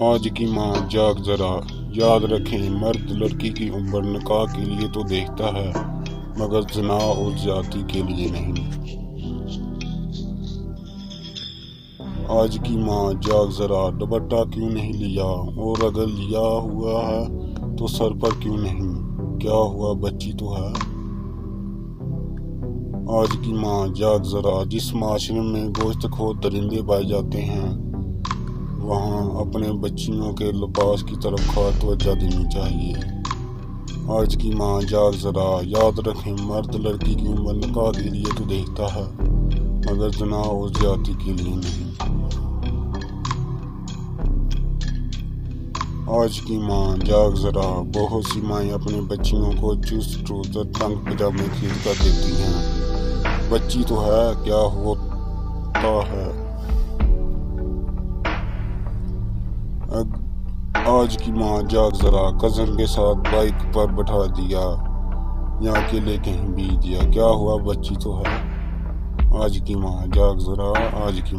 آج کی ماں جاگ ذرا، یاد رکھیں مرد لڑکی کی عمر نکاح کے لیے تو دیکھتا ہے مگر زنا اور زیادتی کے لیے نہیں۔ آج کی ماں جاگ ذرا، دوپٹہ کیوں نہیں لیا، اور اگر لیا ہوا ہے تو سر پر کیوں نہیں، کیا ہوا بچی تو ہے۔ آج کی ماں جاگ ذرا، جس معاشرے میں گوشت خور درندے پائے جاتے ہیں وہاں اپنے بچیوں کے لباس کی طرف خاص توجہ دینی چاہیے۔ آج کی ماں جاگ ذرا، یاد رکھیں مرد لڑکی کی عمر نکاح کے لیے تو دیکھتا ہے مگر زنا اور زیادتی کے لیے نہیں۔ آج کی ماں جاگ ذرا، بہت سی مائیں اپنے بچیوں کو چست ٹراؤزر تنگ پجامے خرید کر دیتی ہیں، بچی تو ہے کیا ہوتا ہے۔ آج کی ماں جاگ ذرا، کزن کے ساتھ بائیک پر بٹھا دیا یا اکیلے کہیں بھیج دیا، کیا ہوا بچی تو ہے۔ آج کی ماں جاگ ذرا، آج کی